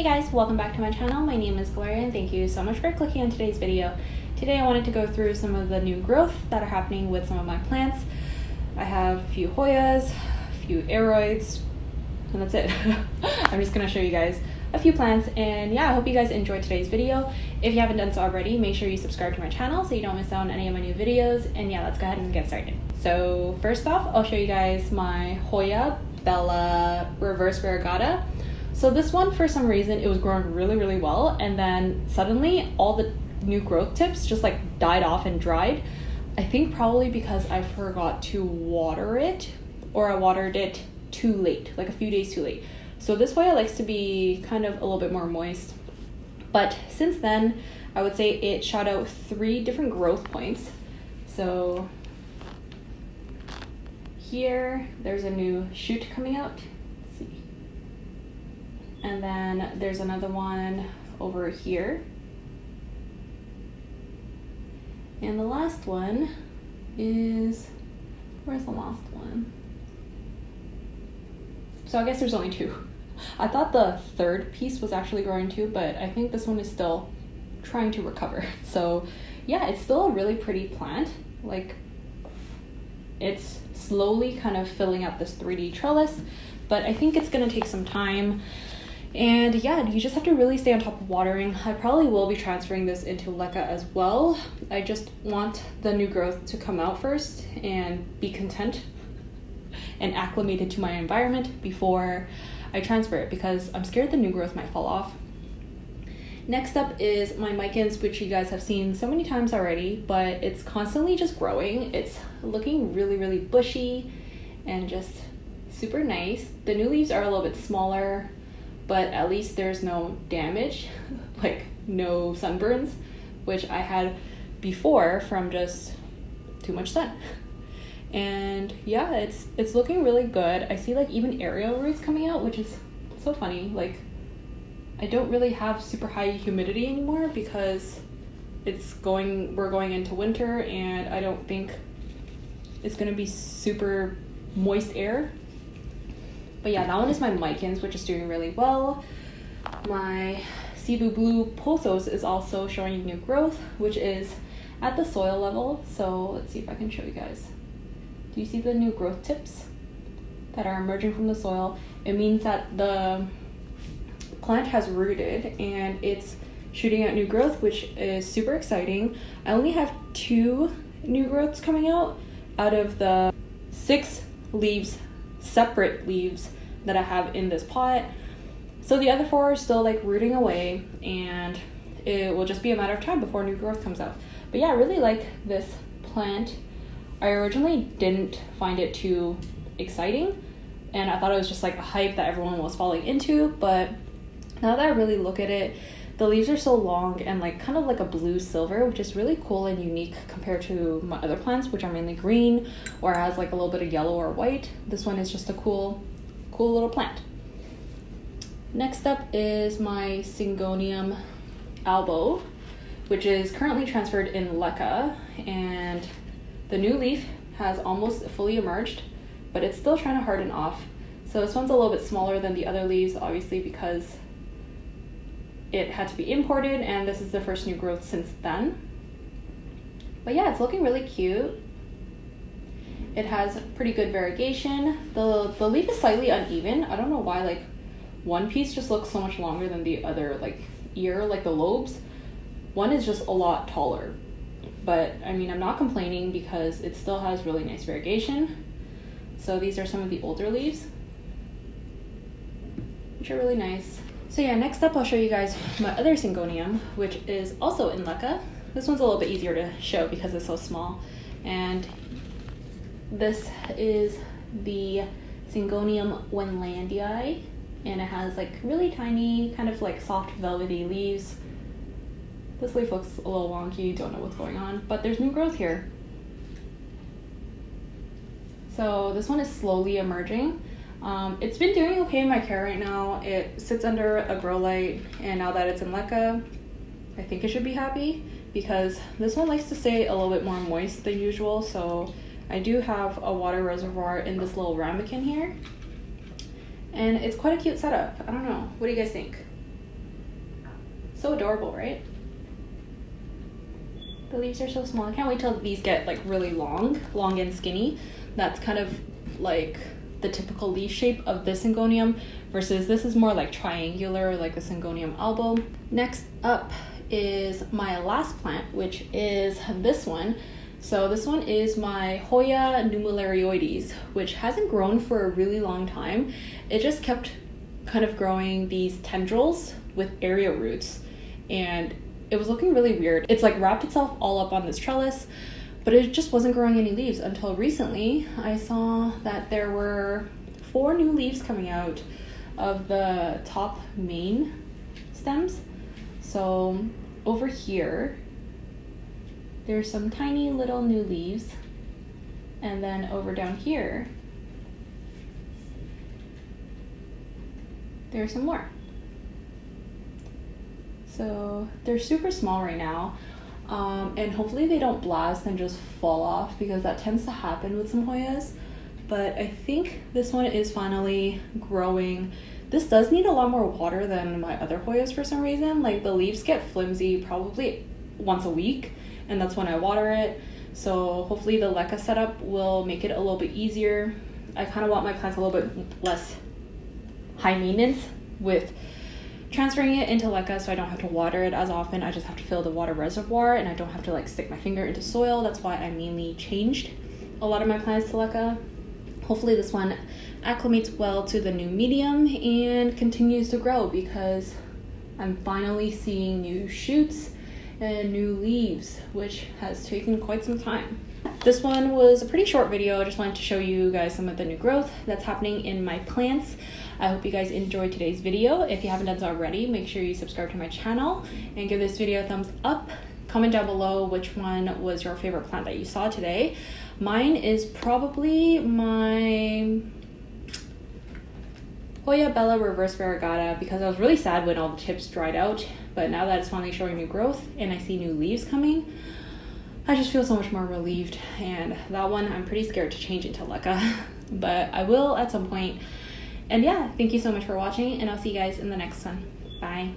guys, welcome back to my channel. My name is Gloria and thank you so much for clicking on today's video. Today I wanted to go through some of the new growth that are happening with some of my plants. I have a few Hoyas, a few Aroids, and that's it. I'm just going to show you guys a few plants, and yeah, I hope you guys enjoyed today's video. If you haven't done so already, make sure you subscribe to my channel so you don't miss out on any of my new videos. And yeah, let's go ahead and get started. So first off, I'll show you guys my Hoya Bella reverse Variegata. So this one, for some reason, it was growing really well, and then suddenly all the new growth tips just like died off and dried. I think probably because I forgot to water it, or I watered it too late, like a few days too late. So this Hoya likes to be kind of a little bit more moist. But since then, I would say it shot out 3 different growth points. So here, there's a new shoot coming out. Let's see. And then there's another one over here. And the last one is, where's the last one? So I guess there's only 2. I thought the third piece was actually growing too, but I think this one is still trying to recover. So yeah, it's still a really pretty plant. Like, it's slowly kind of filling out this 3D trellis, but I think it's gonna take some time. And yeah, you just have to really stay on top of watering. I probably will be transferring this into leca as well. I just want the new growth to come out first and be content and acclimated to my environment before I transfer it, because I'm scared the new growth might fall off. Next up is my Micans, which you guys have seen so many times already, but it's constantly just growing. It's looking really bushy and just super nice. The new leaves are a little bit smaller, but at least there's no damage, like no sunburns, which I had before from just too much sun. And yeah, it's looking really good. I see like even aerial roots coming out, which is so funny. Like, I don't really have super high humidity anymore because we're going into winter, and I don't think it's gonna be super moist air. But yeah, that one is my Micans, which is doing really well. My Cebu blue Pothos is also showing new growth, which is at the soil level. So let's see if I can show you guys. Do you see the new growth tips that are emerging from the soil? It means that the plant has rooted and it's shooting out new growth, which is super exciting. I only have 2 new growths coming out of the 6 leaves, separate leaves that I have in this pot. So the other 4 are still like rooting away, and it will just be a matter of time before new growth comes out. But yeah, I really like this plant. I originally didn't find it too exciting, and I thought it was just like a hype that everyone was falling into, but now that I really look at it, the leaves are so long and like kind of like a blue silver, which is really cool and unique compared to my other plants, which are mainly green or has like a little bit of yellow or white. This one is just a cool little plant. Next up is my Syngonium Albo, which is currently transferred in leca, and the new leaf has almost fully emerged, but it's still trying to harden off. So this one's a little bit smaller than the other leaves, obviously because it had to be imported, and this is the first new growth since then. But yeah, it's looking really cute. It has pretty good variegation. The leaf is slightly uneven. I don't know why, like one piece just looks so much longer than the other, like ear, like the lobes. One is just a lot taller. But I mean, I'm not complaining because it still has really nice variegation. So these are some of the older leaves, which are really nice. So yeah, next up I'll show you guys my other Syngonium, which is also in leca. This one's a little bit easier to show because it's so small. And this is the Syngonium Wendlandii, and it has like really tiny, kind of like soft velvety leaves. This leaf looks a little wonky, don't know what's going on, but there's new growth here. So this one is slowly emerging. It's been doing okay in my care right now. It sits under a grow light, and now that it's in leca, I think it should be happy because this one likes to stay a little bit more moist than usual. So I do have a water reservoir in this little ramekin here, and it's quite a cute setup. I don't know, what do you guys think? So adorable, right? The leaves are so small. I can't wait till these get like really long and skinny. That's kind of like the typical leaf shape of this Syngonium, versus this is more like triangular, like the Syngonium Albo. Next up is my last plant, which is this one. So this one is my Hoya Nummularioides, which hasn't grown for a really long time. It just kept kind of growing these tendrils with area roots, and it was looking really weird. It's like wrapped itself all up on this trellis, but it just wasn't growing any leaves until recently. I saw that there were 4 new leaves coming out of the top main stems. So over here, there's some tiny little new leaves. And then over down here, there's some more. So they're super small right now. And hopefully they don't blast and just fall off, because that tends to happen with some Hoyas. But I think this one is finally growing. This does need a lot more water than my other Hoyas for some reason. Like the leaves get flimsy probably once a week, and that's when I water it. So hopefully the leca setup will make it a little bit easier. I kind of want my plants a little bit less high maintenance with transferring it into leca, so I don't have to water it as often. I just have to fill the water reservoir, and I don't have to like stick my finger into soil. That's why I mainly changed a lot of my plants to leca. Hopefully this one acclimates well to the new medium and continues to grow, because I'm finally seeing new shoots and new leaves, which has taken quite some time. This one was a pretty short video. I just wanted to show you guys some of the new growth that's happening in my plants. I hope you guys enjoyed today's video. If you haven't done so already, make sure you subscribe to my channel and give this video a thumbs up. Comment down below which one was your favorite plant that you saw today. Mine is probably my Hoya Bella Reverse Variegata, because I was really sad when all the tips dried out, but now that it's finally showing new growth and I see new leaves coming, I just feel so much more relieved. And that one I'm pretty scared to change into leca, but I will at some point. And yeah, thank you so much for watching, and I'll see you guys in the next one. Bye.